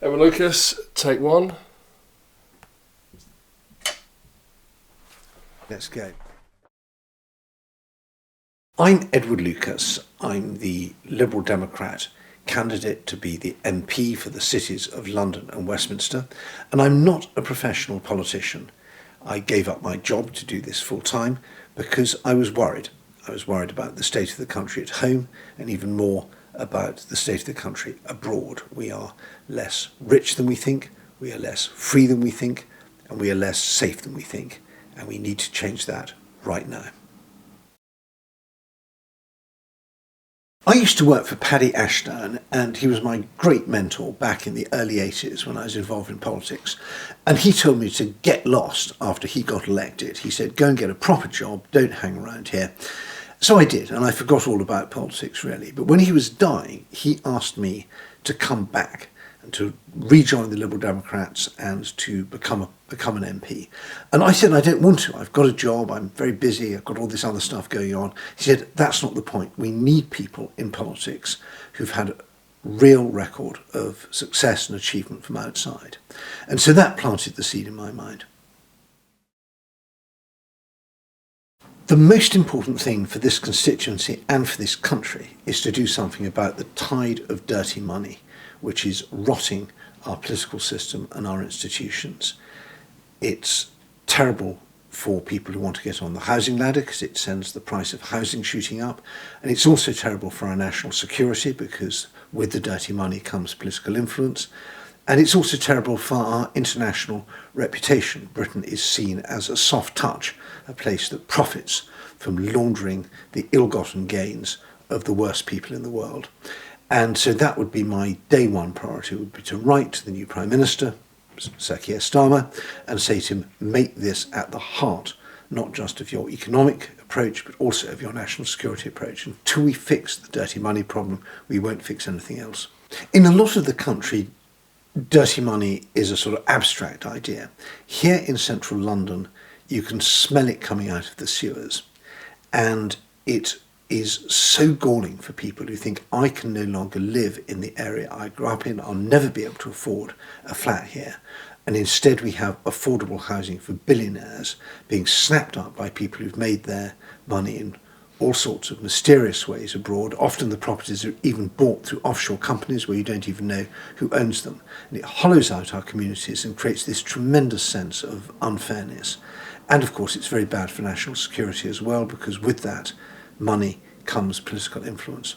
Emma Lucas, take one. Let's go. I'm Edward Lucas. I'm the Liberal Democrat candidate to be the MP for the cities of London and Westminster, and I'm not a professional politician. I gave up my job to do this full time because I was worried. I was worried about the state of the country at home and even more about the state of the country abroad. We are less rich than we think, we are less free than we think, and we are less safe than we think. And we need to change that right now. I used to work for Paddy Ashdown, and he was my great mentor back in the early 80s when I was involved in politics. And he told me to get lost after he got elected. He said, go and get a proper job, don't hang around here. So I did, and I forgot all about politics really. But when he was dying, he asked me to come back and to rejoin the Liberal Democrats and to become an MP. And I said, I don't want to. I've got a job, I'm very busy, I've got all this other stuff going on. He said, that's not the point. We need people in politics who've had a real record of success and achievement from outside. And so that planted the seed in my mind. The most important thing for this constituency and for this country is to do something about the tide of dirty money, which is rotting our political system and our institutions. It's terrible for people who want to get on the housing ladder because it sends the price of housing shooting up. And it's also terrible for our national security because with the dirty money comes political influence. And it's also terrible for our international reputation. Britain is seen as a soft touch, a place that profits from laundering the ill-gotten gains of the worst people in the world. And so that would be my day one priority, would be to write to the new Prime Minister, Sir Keir Starmer, and say to him, make this at the heart, not just of your economic approach, but also of your national security approach. Until we fix the dirty money problem, we won't fix anything else. In a lot of the country, dirty money is a sort of abstract idea. Here in central London, you can smell it coming out of the sewers. And it is so galling for people who think, I can no longer live in the area I grew up in, I'll never be able to afford a flat here. And instead we have affordable housing for billionaires being snapped up by people who've made their money in all sorts of mysterious ways abroad. Often the properties are even bought through offshore companies where you don't even know who owns them. And it hollows out our communities and creates this tremendous sense of unfairness. And of course it's very bad for national security as well, because with that money comes political influence.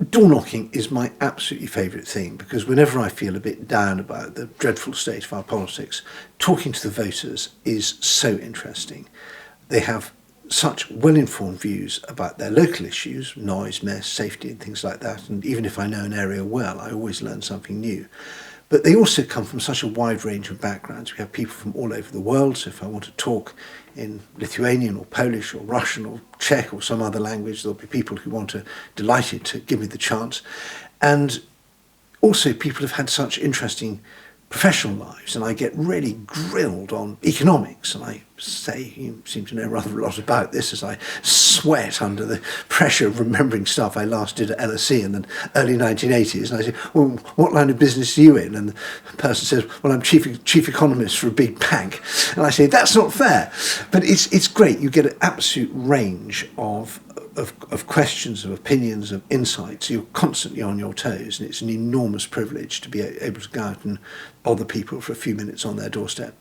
Door knocking is my absolutely favourite thing, because whenever I feel a bit down about the dreadful state of our politics, talking to the voters is so interesting. They have such well-informed views about their local issues, noise, mess, safety and things like that, and even if I know an area well, I always learn something new. But they also come from such a wide range of backgrounds. We have people from all over the world, so if I want to talk in Lithuanian or Polish or Russian or Czech or some other language, there'll be people who want to, delighted to give me the chance. And also people have had such interesting professional lives, and I get really grilled on economics, and I say, you seem to know rather a lot about this, as I sweat under the pressure of remembering stuff I last did at LSE in the early 1980s, and I say, well, what line of business are you in? And the person says, well, I'm chief economist for a big bank. And I say, that's not fair. But it's great. You get an absolute range of questions, of opinions, of insights. You're constantly on your toes, and it's an enormous privilege to be able to go out and bother people for a few minutes on their doorstep.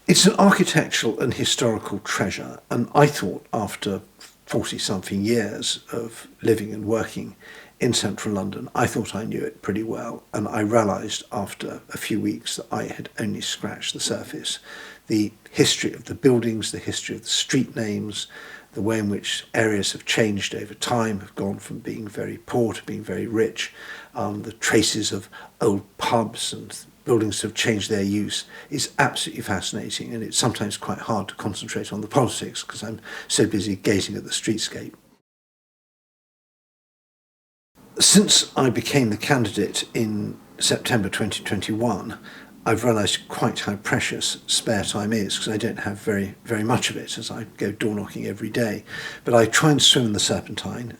It's an architectural and historical treasure, and I thought after 40-something years of living and working in central London, I thought I knew it pretty well, and I realised after a few weeks that I had only scratched the surface. The history of the buildings, the history of the street names, the way in which areas have changed over time, have gone from being very poor to being very rich, the traces of old pubs and buildings have changed their use is absolutely fascinating, and it's sometimes quite hard to concentrate on the politics because I'm so busy gazing at the streetscape. Since I became the candidate in September 2021, I've realised quite how precious spare time is, because I don't have very much of it, as I go door knocking every day. But I try and swim in the Serpentine,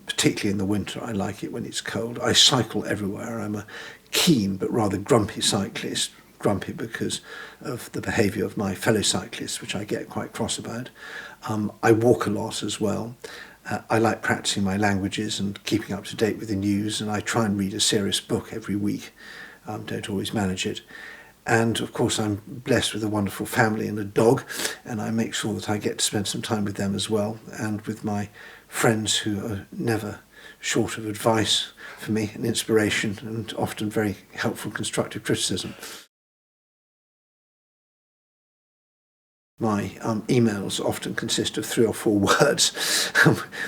particularly in the winter. I like it when it's cold. I cycle everywhere. I'm a keen but rather grumpy cyclist. Grumpy because of the behaviour of my fellow cyclists, which I get quite cross about. I walk a lot as well. I like practicing my languages and keeping up to date with the news, and I try and read a serious book every week. Don't always manage it. And of course I'm blessed with a wonderful family and a dog, and I make sure that I get to spend some time with them as well, and with my friends who are never short of advice for me and inspiration, and often very helpful constructive criticism. My emails often consist of 3 or 4 words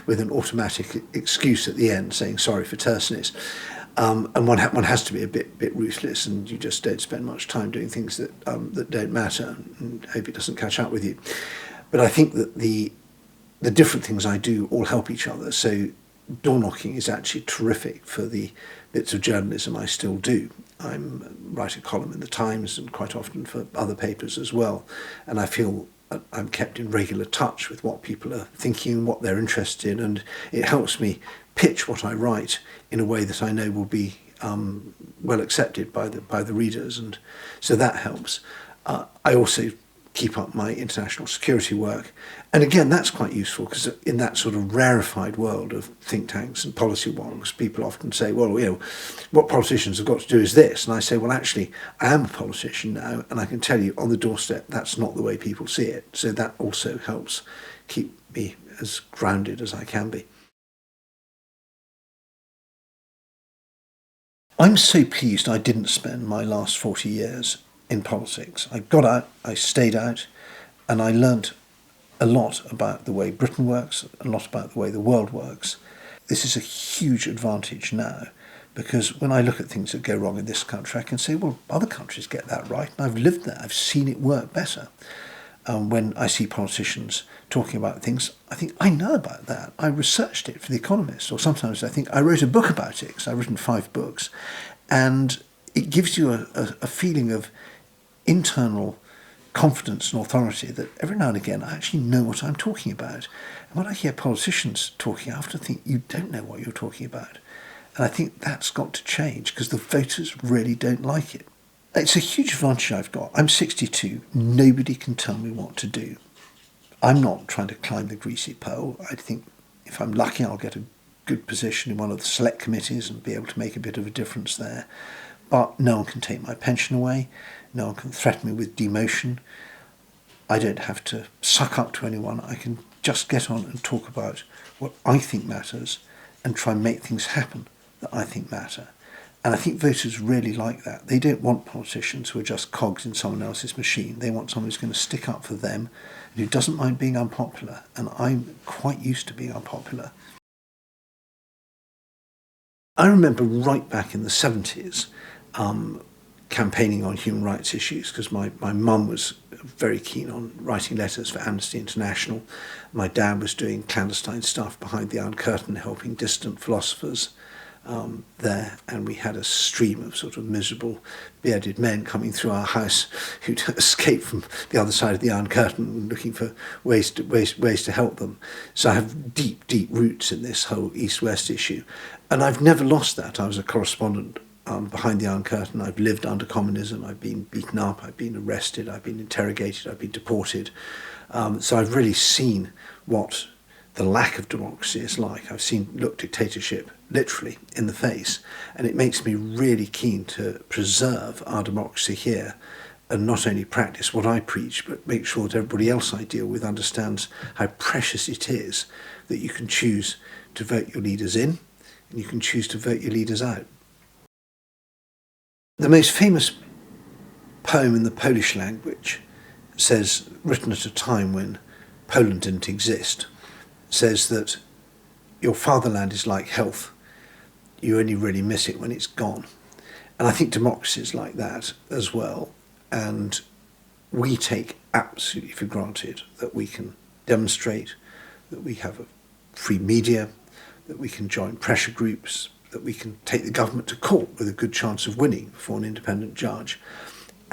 with an automatic excuse at the end saying sorry for terseness. And one has to be a bit ruthless, and you just don't spend much time doing things that don't matter, and hope it doesn't catch up with you. But I think that the different things I do all help each other. So door knocking is actually terrific for the bits of journalism I still do. I write a column in the Times, and quite often for other papers as well. And I feel I'm kept in regular touch with what people are thinking, what they're interested in, and it helps me pitch what I write in a way that I know will be well accepted by the readers, and so that helps. I also keep up my international security work, and again that's quite useful, because in that sort of rarefied world of think tanks and policy wonks, people often say, well, you know, what politicians have got to do is this, and I say, well, actually I am a politician now, and I can tell you on the doorstep that's not the way people see it. So that also helps keep me as grounded as I can be. I'm so pleased I didn't spend my last 40 years in politics. I got out, I stayed out, and I learnt a lot about the way Britain works, a lot about the way the world works. This is a huge advantage now, because when I look at things that go wrong in this country, I can say, well, other countries get that right, and I've lived there, I've seen it work better. When I see politicians talking about things, I think, I know about that. I researched it for The Economist, or sometimes I think I wrote a book about it, because I've written 5 books. And it gives you a feeling of internal confidence and authority that every now and again I actually know what I'm talking about. And when I hear politicians talking, I often think, you don't know what you're talking about. And I think that's got to change, because the voters really don't like it. It's a huge advantage I've got. I'm 62. Nobody can tell me what to do. I'm not trying to climb the greasy pole. I think if I'm lucky, I'll get a good position in one of the select committees and be able to make a bit of a difference there. But no one can take my pension away. No one can threaten me with demotion. I don't have to suck up to anyone. I can just get on and talk about what I think matters and try and make things happen that I think matter. And I think voters really like that. They don't want politicians who are just cogs in someone else's machine. They want someone who's going to stick up for them and who doesn't mind being unpopular. And I'm quite used to being unpopular. I remember right back in the 70s campaigning on human rights issues, because my mum was very keen on writing letters for Amnesty International. My dad was doing clandestine stuff behind the Iron Curtain, helping dissident philosophers there, and we had a stream of sort of miserable bearded men coming through our house who'd escaped from the other side of the Iron Curtain, looking for ways to help them. So I have deep roots in this whole East-West issue, and I've never lost that. I was a correspondent behind the Iron Curtain. I've lived under communism. I've been beaten up, I've been arrested, I've been interrogated, I've been deported. So I've really seen what the lack of democracy is like. I've looked dictatorship literally in the face, and it makes me really keen to preserve our democracy here, and not only practice what I preach, but make sure that everybody else I deal with understands how precious it is that you can choose to vote your leaders in, and you can choose to vote your leaders out. The most famous poem in the Polish language says, written at a time when Poland didn't exist, says that your fatherland is like health. You only really miss it when it's gone. And I think democracy is like that as well. And we take absolutely for granted that we can demonstrate, that we have a free media, that we can join pressure groups, that we can take the government to court with a good chance of winning before an independent judge.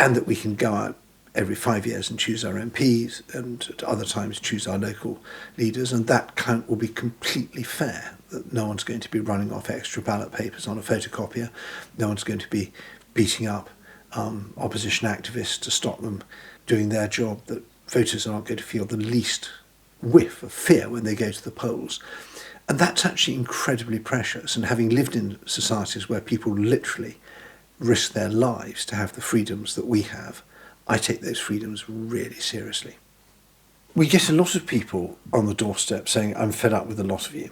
and that we can go out every 5 years and choose our MPs, and at other times choose our local leaders, and that count will be completely fair, that no one's going to be running off extra ballot papers on a photocopier, no one's going to be beating up opposition activists to stop them doing their job, that voters aren't going to feel the least whiff of fear when they go to the polls. And that's actually incredibly precious, and having lived in societies where people literally risk their lives to have the freedoms that we have, I take those freedoms really seriously. We get a lot of people on the doorstep saying, I'm fed up with a lot of you.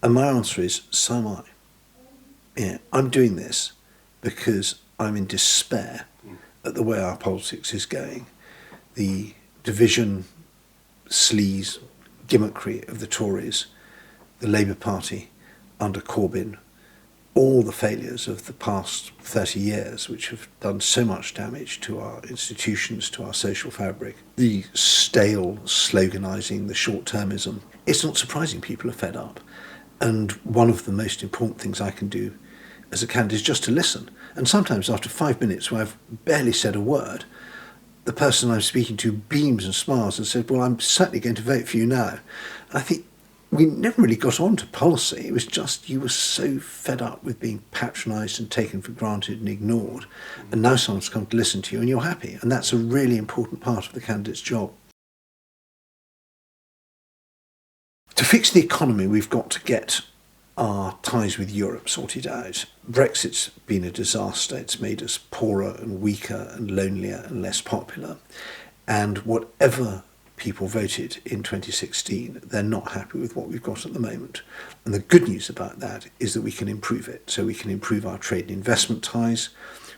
And my answer is, so am I. Yeah, I'm doing this because I'm in despair at the way our politics is going. The division, sleaze, gimmickry of the Tories, the Labour Party under Corbyn, all the failures of the past 30 years, which have done so much damage to our institutions, to our social fabric, the stale sloganising, the short-termism, it's not surprising people are fed up. And one of the most important things I can do as a candidate is just to listen. And sometimes after 5 minutes where I've barely said a word, the person I'm speaking to beams and smiles and said, well, I'm certainly going to vote for you now. And I think we never really got on to policy. It was just you were so fed up with being patronised and taken for granted and ignored. And now someone's come to listen to you and you're happy. And that's a really important part of the candidate's job. To fix the economy, we've got to get our ties with Europe sorted out. Brexit's been a disaster. It's made us poorer and weaker and lonelier and less popular. And whatever people voted in 2016, they're not happy with what we've got at the moment. And the good news about that is that we can improve it. So we can improve our trade and investment ties.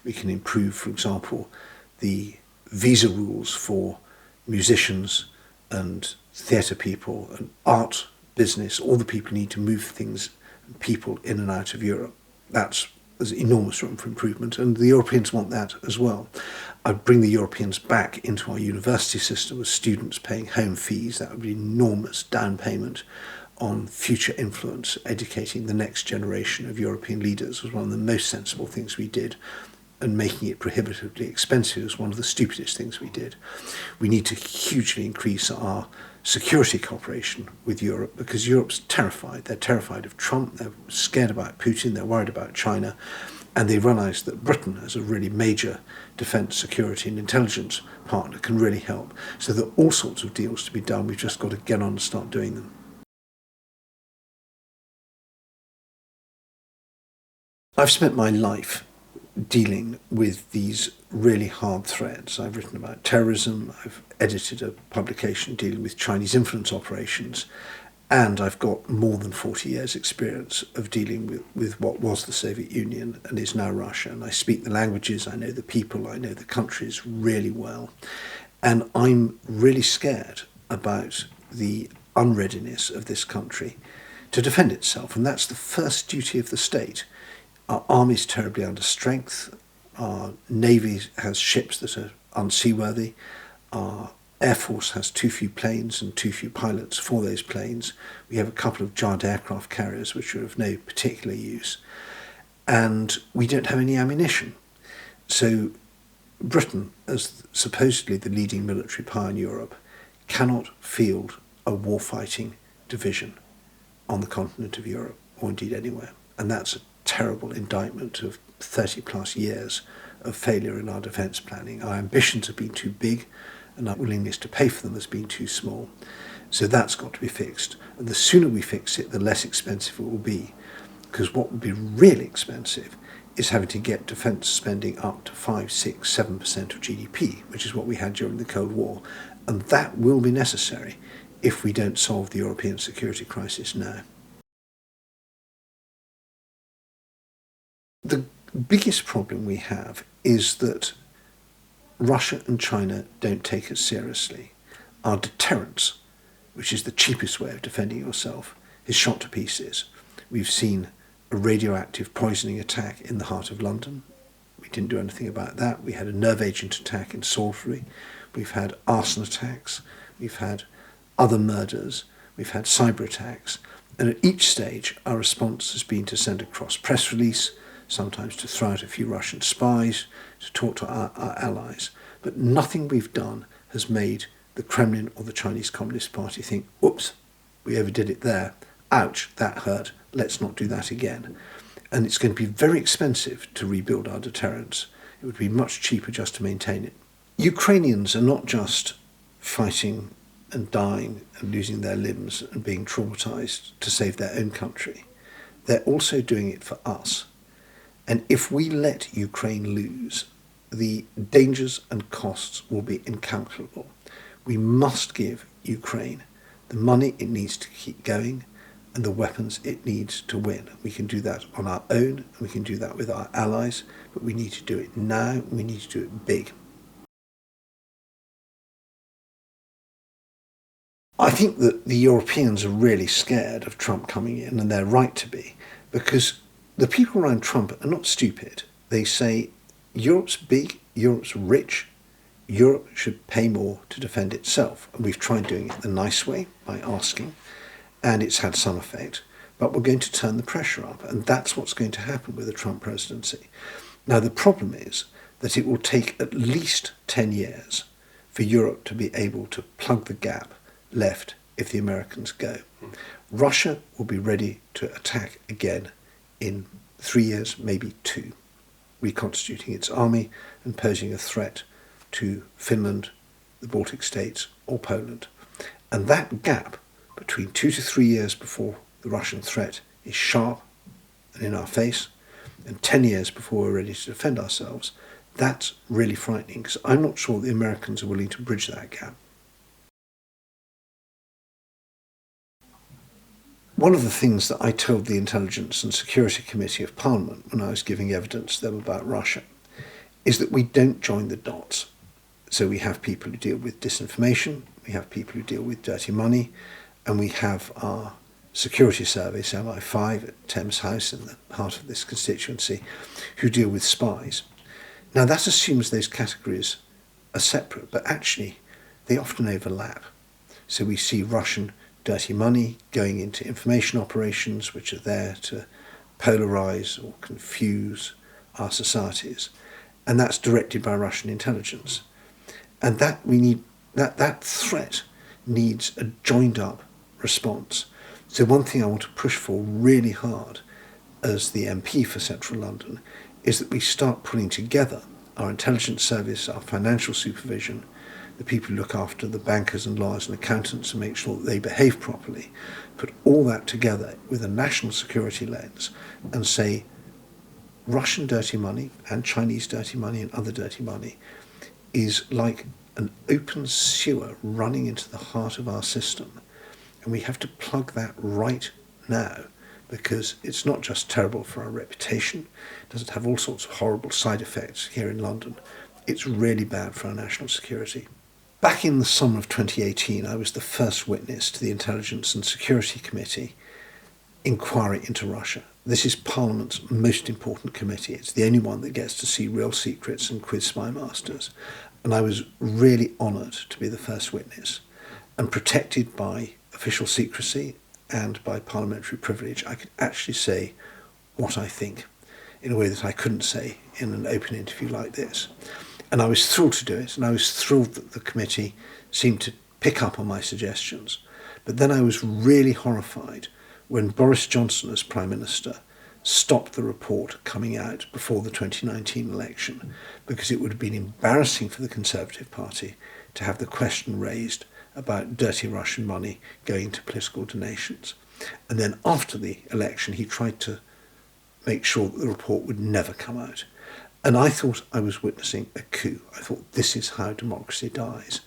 We can improve, for example, the visa rules for musicians and theatre people and art business, all the people who need to move things and people in and out of Europe. There's enormous room for improvement, and the Europeans want that as well. I'd bring the Europeans back into our university system with students paying home fees. That would be enormous down payment on future influence. Educating the next generation of European leaders was one of the most sensible things we did, and making it prohibitively expensive was one of the stupidest things we did. We need to hugely increase our security cooperation with Europe, because Europe's terrified. They're terrified of Trump, they're scared about Putin, they're worried about China, and they realise that Britain, as a really major defence, security and intelligence partner, can really help. So there are all sorts of deals to be done. We've just got to get on and start doing them. I've spent my life dealing with these really hard threads. I've written about terrorism, I've edited a publication dealing with Chinese influence operations, and I've got more than 40 years' experience of dealing with what was the Soviet Union and is now Russia. And I speak the languages, I know the people, I know the countries really well. And I'm really scared about the unreadiness of this country to defend itself. And that's the first duty of the state. Our army's terribly under strength. Our navy has ships that are unseaworthy. Our Air Force has too few planes and too few pilots for those planes. We have a couple of giant aircraft carriers which are of no particular use. And we don't have any ammunition. So Britain, as supposedly the leading military power in Europe, cannot field a warfighting division on the continent of Europe, or indeed anywhere. And that's a terrible indictment of 30 plus years of failure in our defence planning. Our ambitions have been too big, and our willingness to pay for them has been too small. So that's got to be fixed. And the sooner we fix it, the less expensive it will be. Because what would be really expensive is having to get defence spending up to 5, 6, 7% of GDP, which is what we had during the Cold War. And that will be necessary if we don't solve the European security crisis now. The biggest problem we have is that Russia and China don't take us seriously. Our deterrence, which is the cheapest way of defending yourself, is shot to pieces. We've seen a radioactive poisoning attack in the heart of London. We didn't do anything about that. We had a nerve agent attack in Salisbury. We've had arson attacks. We've had other murders. We've had cyber attacks. And at each stage, our response has been to send a cross press release, sometimes to throw out a few Russian spies, to talk to our allies. But nothing we've done has made the Kremlin or the Chinese Communist Party think, oops, we overdid it there. Ouch, that hurt. Let's not do that again. And it's going to be very expensive to rebuild our deterrence. It would be much cheaper just to maintain it. Ukrainians are not just fighting and dying and losing their limbs and being traumatized to save their own country. They're also doing it for us. And if we let Ukraine lose, the dangers and costs will be incalculable. We must give Ukraine the money it needs to keep going and the weapons it needs to win. We can do that on our own, and we can do that with our allies, but we need to do it now, and we need to do it big. I think that the Europeans are really scared of Trump coming in, and they're right to be, because the people around Trump are not stupid. They say, Europe's big, Europe's rich, Europe should pay more to defend itself. And we've tried doing it the nice way by asking, and it's had some effect. But we're going to turn the pressure up, and that's what's going to happen with the Trump presidency. Now, the problem is that it will take at least 10 years for Europe to be able to plug the gap left if the Americans go. Russia will be ready to attack again in 3 years, maybe 2, reconstituting its army and posing a threat to Finland, the Baltic states, or Poland. And that gap between 2 to 3 years before the Russian threat is sharp and in our face, and 10 years before we're ready to defend ourselves, that's really frightening, because I'm not sure the Americans are willing to bridge that gap. One of the things that I told the Intelligence and Security Committee of Parliament when I was giving evidence to them about Russia is that we don't join the dots. So we have people who deal with disinformation, we have people who deal with dirty money, and we have our security service, MI5 at Thames House in the heart of this constituency, who deal with spies. Now that assumes those categories are separate, but actually they often overlap. So we see Russian dirty money going into information operations which are there to polarize or confuse our societies, and that's directed by Russian intelligence. And that threat needs a joined up response. So one thing I want to push for really hard as the MP for Central London is that we start putting together our intelligence service, our financial supervision, the people who look after the bankers and lawyers and accountants and make sure that they behave properly, put all that together with a national security lens and say Russian dirty money and Chinese dirty money and other dirty money is like an open sewer running into the heart of our system. And we have to plug that right now, because it's not just terrible for our reputation, it doesn't have all sorts of horrible side effects here in London, it's really bad for our national security. Back in the summer of 2018, I was the first witness to the Intelligence and Security Committee inquiry into Russia. This is Parliament's most important committee. It's the only one that gets to see real secrets and quiz spy masters. And I was really honoured to be the first witness. And protected by official secrecy and by parliamentary privilege, I could actually say what I think in a way that I couldn't say in an open interview like this. And I was thrilled to do it, and I was thrilled that the committee seemed to pick up on my suggestions. But then I was really horrified when Boris Johnson, as Prime Minister, stopped the report coming out before the 2019 election, because it would have been embarrassing for the Conservative Party to have the question raised about dirty Russian money going to political donations. And then after the election, he tried to make sure that the report would never come out. And I thought I was witnessing a coup. I thought this is how democracy dies.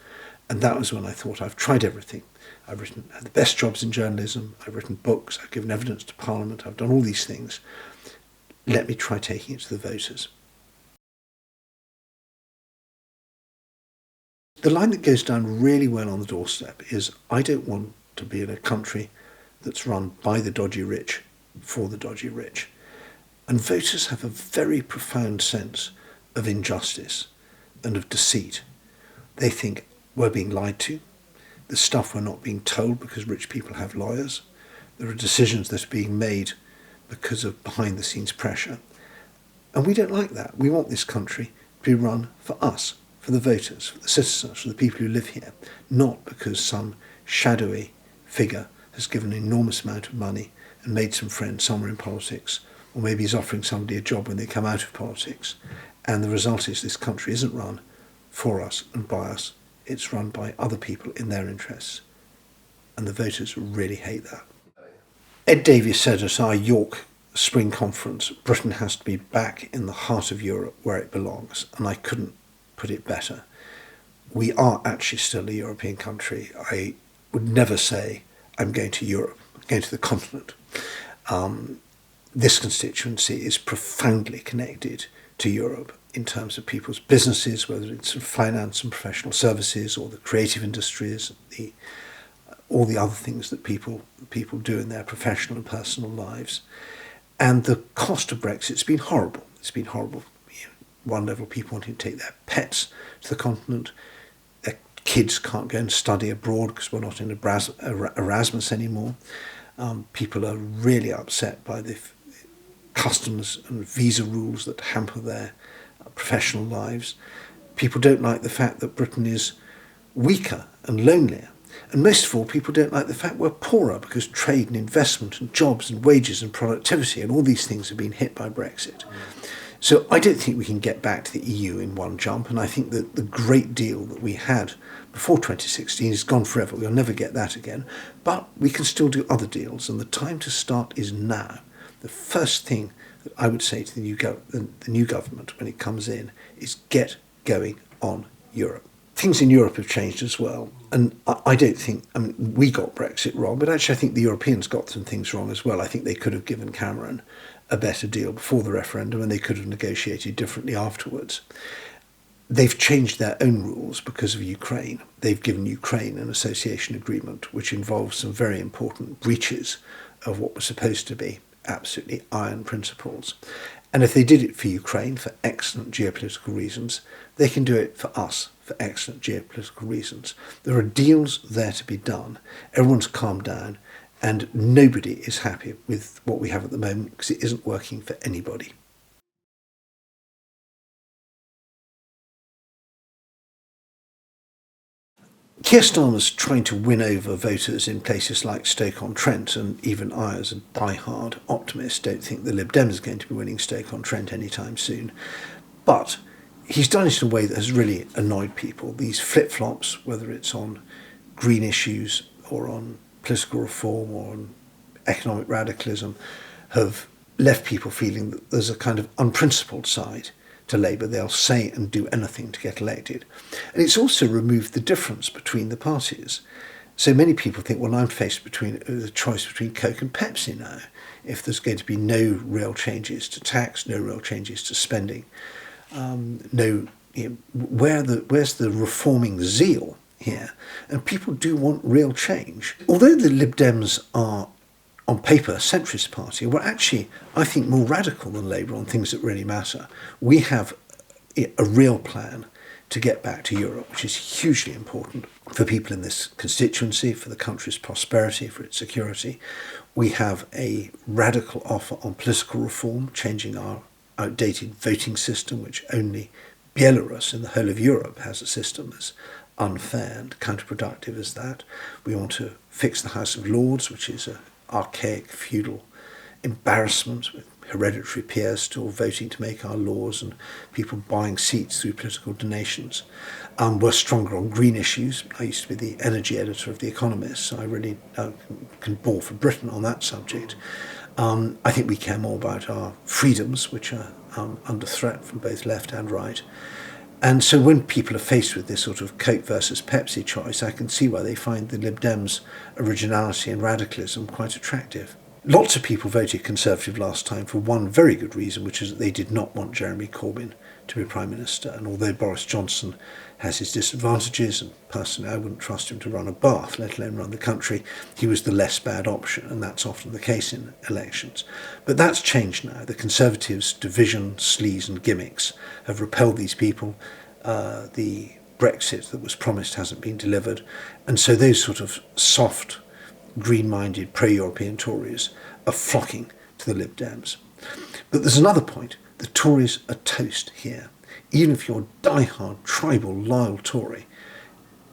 And that was when I thought I've tried everything. I've had the best jobs in journalism, I've written books, I've given evidence to Parliament, I've done all these things. Let me try taking it to the voters. The line that goes down really well on the doorstep is, I don't want to be in a country that's run by the dodgy rich, for the dodgy rich. And voters have a very profound sense of injustice and of deceit. They think we're being lied to. There's stuff we're not being told because rich people have lawyers. There are decisions that are being made because of behind-the-scenes pressure. And we don't like that. We want this country to be run for us, for the voters, for the citizens, for the people who live here, not because some shadowy figure has given an enormous amount of money and made some friends somewhere in politics, or maybe is offering somebody a job when they come out of politics. And the result is this country isn't run for us and by us. It's run by other people in their interests. And the voters really hate that. Ed Davies said at our York Spring Conference, Britain has to be back in the heart of Europe where it belongs. And I couldn't put it better. We are actually still a European country. I would never say I'm going to Europe, I'm going to the continent. This constituency is profoundly connected to Europe in terms of people's businesses, whether it's finance and professional services or the creative industries, all the other things that people do in their professional and personal lives. And the cost of Brexit's been horrible. It's been horrible. One level, people wanting to take their pets to the continent. Their kids can't go and study abroad because we're not in Erasmus anymore. People are really upset by the customs and visa rules that hamper their professional lives. People don't like the fact that Britain is weaker and lonelier. And most of all, people don't like the fact we're poorer because trade and investment and jobs and wages and productivity and all these things have been hit by Brexit. So I don't think we can get back to the EU in one jump, and I think that the great deal that we had before 2016 is gone forever. We'll never get that again, but we can still do other deals, and the time to start is now. The first thing that I would say to the new government when it comes in is get going on Europe. Things in Europe have changed as well, and I don't think, we got Brexit wrong, but actually I think the Europeans got some things wrong as well. I think they could have given Cameron a better deal before the referendum, and they could have negotiated differently afterwards. They've changed their own rules because of Ukraine. They've given Ukraine an association agreement which involves some very important breaches of what was supposed to be absolutely iron principles. And if they did it for Ukraine for excellent geopolitical reasons, they can do it for us for excellent geopolitical reasons. There are deals there to be done. Everyone's calmed down, and nobody is happy with what we have at the moment because it isn't working for anybody. Keir Starmer's trying to win over voters in places like Stoke-on-Trent, and even I, as a die-hard optimist, don't think the Lib Dems are going to be winning Stoke-on-Trent anytime soon. But he's done it in a way that has really annoyed people. These flip-flops, whether it's on green issues or on political reform or on economic radicalism, have left people feeling that there's a kind of unprincipled side to Labour. They'll say and do anything to get elected. And it's also removed the difference between the parties. So many people think, well, I'm faced between the choice between Coke and Pepsi now. If there's going to be no real changes to tax, no real changes to spending, where's the reforming zeal here? And people do want real change. Although the Lib Dems are, on paper, a centrist party, we're actually, I think, more radical than Labour on things that really matter. We have a real plan to get back to Europe, which is hugely important for people in this constituency, for the country's prosperity, for its security. We have a radical offer on political reform, changing our outdated voting system, which only Belarus in the whole of Europe has a system as unfair and counterproductive as that. We want to fix the House of Lords, which is an archaic feudal embarrassment with hereditary peers still voting to make our laws and people buying seats through political donations. We're stronger on green issues. I used to be the energy editor of The Economist, so I really can bore for Britain on that subject. I think we care more about our freedoms, which are under threat from both left and right. And so when people are faced with this sort of Coke versus Pepsi choice, I can see why they find the Lib Dems' originality and radicalism quite attractive. Lots of people voted Conservative last time for one very good reason, which is that they did not want Jeremy Corbyn to be Prime Minister. And although Boris Johnson has his disadvantages, and personally I wouldn't trust him to run a bath, let alone run the country, he was the less bad option, and that's often the case in elections. But that's changed now. The Conservatives' division, sleaze and gimmicks have repelled these people. The Brexit that was promised hasn't been delivered. And so those sort of soft, green-minded, pro-European Tories are flocking to the Lib Dems. But there's another point. The Tories are toast here. Even if you're a die-hard, tribal, loyal Tory,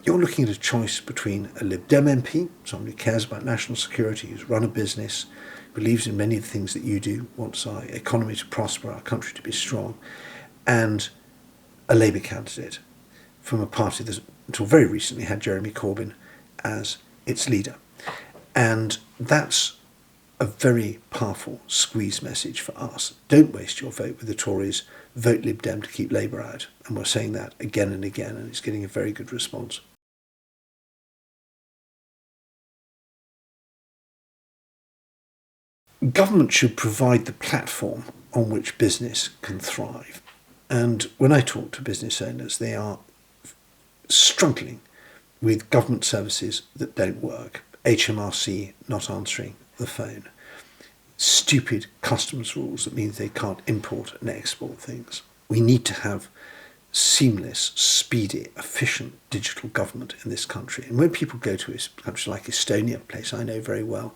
you're looking at a choice between a Lib Dem MP, someone who cares about national security, who's run a business, believes in many of the things that you do, wants our economy to prosper, our country to be strong, and a Labour candidate from a party that until very recently had Jeremy Corbyn as its leader. And that's a very powerful squeeze message for us. Don't waste your vote with the Tories, vote Lib Dem to keep Labour out. And we're saying that again and again, and it's getting a very good response. Government should provide the platform on which business can thrive. And when I talk to business owners, they are struggling with government services that don't work. HMRC not answering the phone. Stupid customs rules that means they can't import and export things. We need to have seamless, speedy, efficient digital government in this country. And when people go to a country like Estonia, a place I know very well,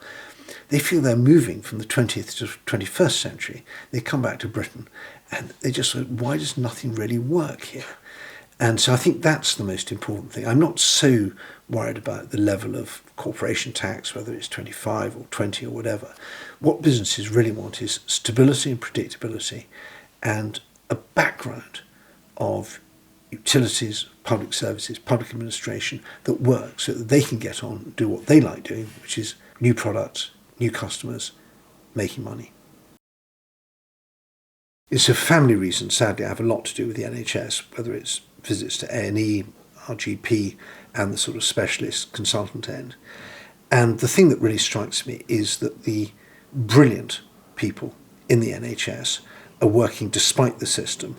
they feel they're moving from the 20th to 21st century. They come back to Britain and they just say, why does nothing really work here? And so I think that's the most important thing. I'm not so worried about the level of corporation tax, whether it's 25 or 20 or whatever. What businesses really want is stability and predictability and a background of utilities, public services, public administration that works so that they can get on and do what they like doing, which is new products, new customers, making money. It's for family reasons, sadly, I have a lot to do with the NHS, whether it's visits to A&E, RGP, and the sort of specialist consultant end. And the thing that really strikes me is that the brilliant people in the NHS are working despite the system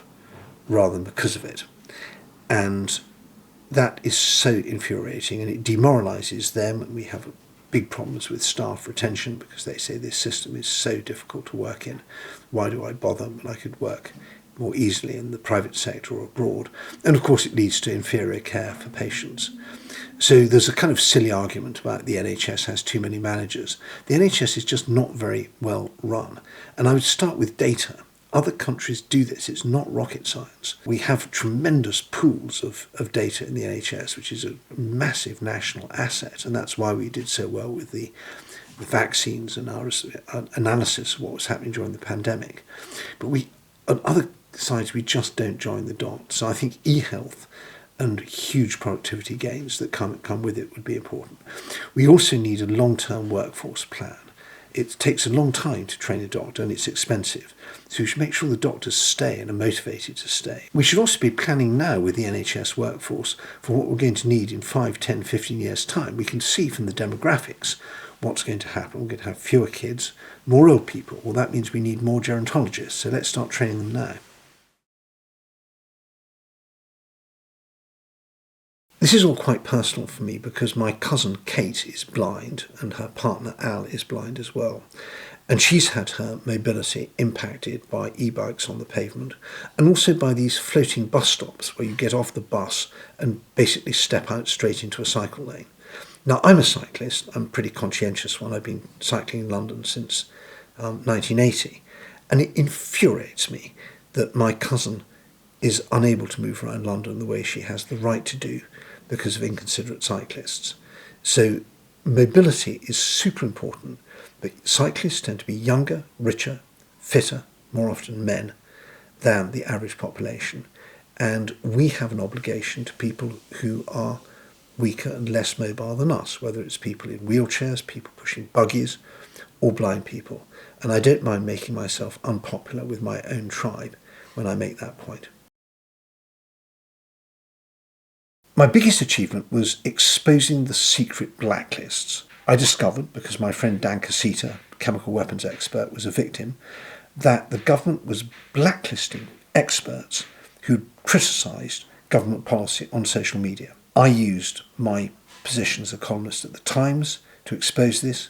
rather than because of it. And that is so infuriating, and it demoralises them, and we have big problems with staff retention because they say this system is so difficult to work in. Why do I bother when I could work more easily in the private sector or abroad? And of course it leads to inferior care for patients. So there's a kind of silly argument about the NHS has too many managers. The NHS is just not very well run. And I would start with data. Other countries do this. It's not rocket science. We have tremendous pools of data in the NHS, which is a massive national asset. And that's why we did so well with the vaccines and our analysis of what was happening during the pandemic. But on other sides, we just don't join the dots. So I think e-health and huge productivity gains that come with it would be important. We also need a long-term workforce plan. It takes a long time to train a doctor and it's expensive. So we should make sure the doctors stay and are motivated to stay. We should also be planning now with the NHS workforce for what we're going to need in 5, 10, 15 years' time. We can see from the demographics what's going to happen. We're going to have fewer kids, more old people. Well, that means we need more gerontologists. So let's start training them now. This is all quite personal for me because my cousin Kate is blind and her partner Al is blind as well. And she's had her mobility impacted by e-bikes on the pavement and also by these floating bus stops where you get off the bus and basically step out straight into a cycle lane. Now, I'm a cyclist. I'm a pretty conscientious one. I've been cycling in London since 1980. And it infuriates me that my cousin is unable to move around London the way she has the right to do because of inconsiderate cyclists. So mobility is super important, but cyclists tend to be younger, richer, fitter, more often men, than the average population. And we have an obligation to people who are weaker and less mobile than us, whether it's people in wheelchairs, people pushing buggies, or blind people. And I don't mind making myself unpopular with my own tribe when I make that point. My biggest achievement was exposing the secret blacklists. I discovered, because my friend Dan Casita, chemical weapons expert, was a victim, that the government was blacklisting experts who criticised government policy on social media. I used my position as a columnist at the Times to expose this.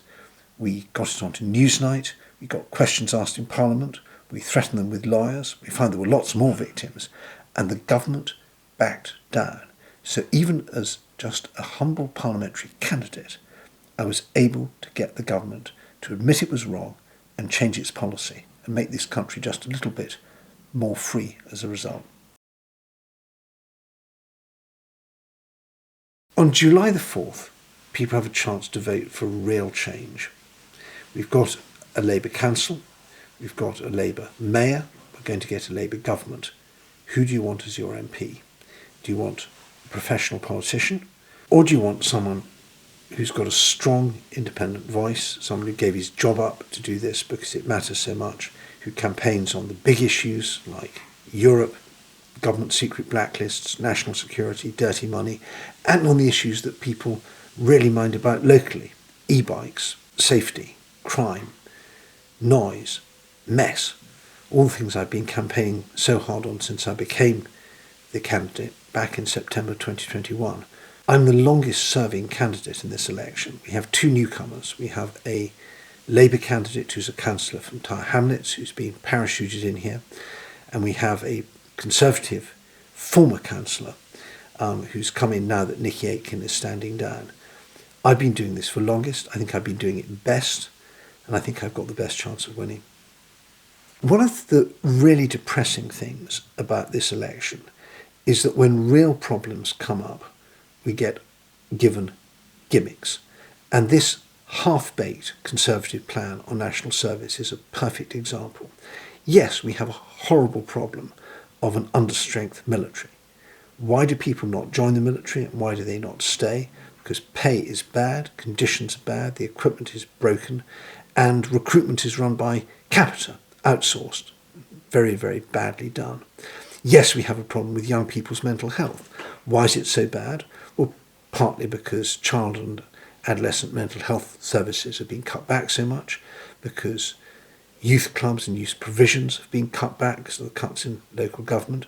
We got it onto Newsnight. We got questions asked in Parliament. We threatened them with lawyers. We found there were lots more victims. And the government backed down. So even as just a humble parliamentary candidate, I was able to get the government to admit it was wrong and change its policy and make this country just a little bit more free as a result. On July the 4th, people have a chance to vote for real change. We've got a Labour council, we've got a Labour mayor, we're going to get a Labour government. Who do you want as your MP? Do you want a professional politician, or do you want someone who's got a strong independent voice, someone who gave his job up to do this because it matters so much, who campaigns on the big issues like Europe, government secret blacklists, national security, dirty money, and on the issues that people really mind about locally: e-bikes, safety, crime, noise, mess, all the things I've been campaigning so hard on since I became the candidate back in September 2021. I'm the longest serving candidate in this election. We have two newcomers. We have a Labour candidate who's a councillor from Tower Hamlets who's been parachuted in here, and we have a Conservative former councillor who's come in now that Nicky Aitken is standing down. I've been doing this for longest. I think I've been doing it best, and I think I've got the best chance of winning. One of the really depressing things about this election is that when real problems come up, we get given gimmicks. And this half-baked Conservative plan on national service is a perfect example. Yes, we have a horrible problem of an understrength military. Why do people not join the military, and why do they not stay? Because pay is bad, conditions are bad, the equipment is broken, and recruitment is run by capita, outsourced, very, very badly done. Yes, we have a problem with young people's mental health. Why is it so bad? Well, partly because child and adolescent mental health services have been cut back so much, because youth clubs and youth provisions have been cut back because of the cuts in local government.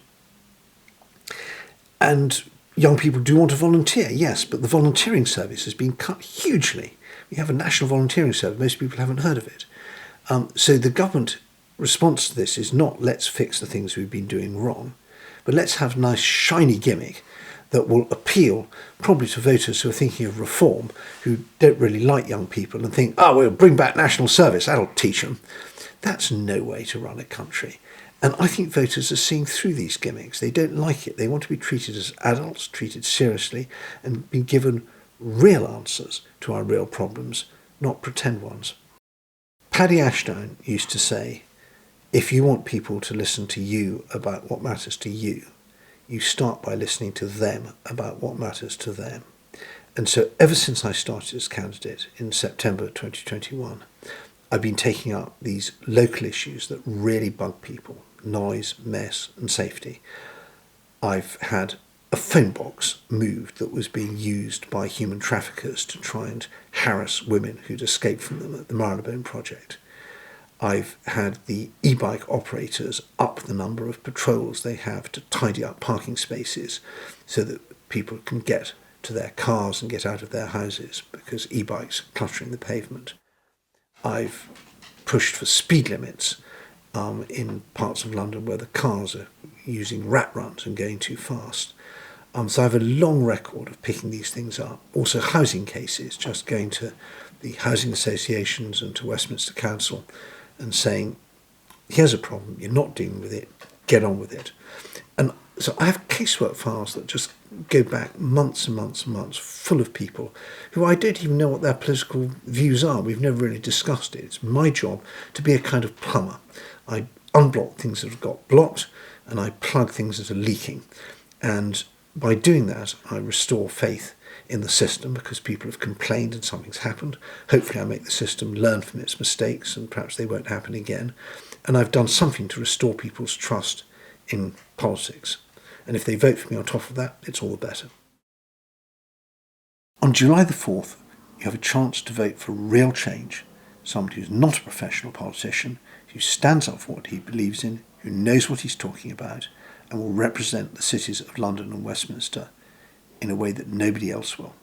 And young people do want to volunteer, yes, but the volunteering service has been cut hugely. We have a national volunteering service. Most people haven't heard of it. So the government response to this is not let's fix the things we've been doing wrong, but let's have a nice shiny gimmick that will appeal probably to voters who are thinking of reform, who don't really like young people and think, oh, we'll bring back national service, that'll teach them. That's no way to run a country. And I think voters are seeing through these gimmicks. They don't like it. They want to be treated as adults, treated seriously, and be given real answers to our real problems, not pretend ones. Paddy Ashdown used to say, if you want people to listen to you about what matters to you, you start by listening to them about what matters to them. And so ever since I started as candidate in September 2021, I've been taking up these local issues that really bug people: noise, mess and safety. I've had a phone box moved that was being used by human traffickers to try and harass women who'd escaped from them at the Marylebone project. I've had the e-bike operators up the number of patrols they have to tidy up parking spaces so that people can get to their cars and get out of their houses because e-bikes are cluttering the pavement. I've pushed for speed limits in parts of London where the cars are using rat runs and going too fast. So I have a long record of picking these things up. Also housing cases, just going to the housing associations and to Westminster Council and saying, here's a problem, you're not dealing with it, get on with it. And so I have casework files that just go back months and months and months, full of people who I don't even know what their political views are. We've never really discussed it. It's my job to be a kind of plumber. I unblock things that have got blocked and I plug things that are leaking. And by doing that, I restore faith in the system because people have complained and something's happened. Hopefully I make the system learn from its mistakes and perhaps they won't happen again. And I've done something to restore people's trust in politics. And if they vote for me on top of that, it's all the better. On July the 4th, you have a chance to vote for real change, somebody who's not a professional politician, who stands up for what he believes in, who knows what he's talking about, and will represent the cities of London and Westminster in a way that nobody else will.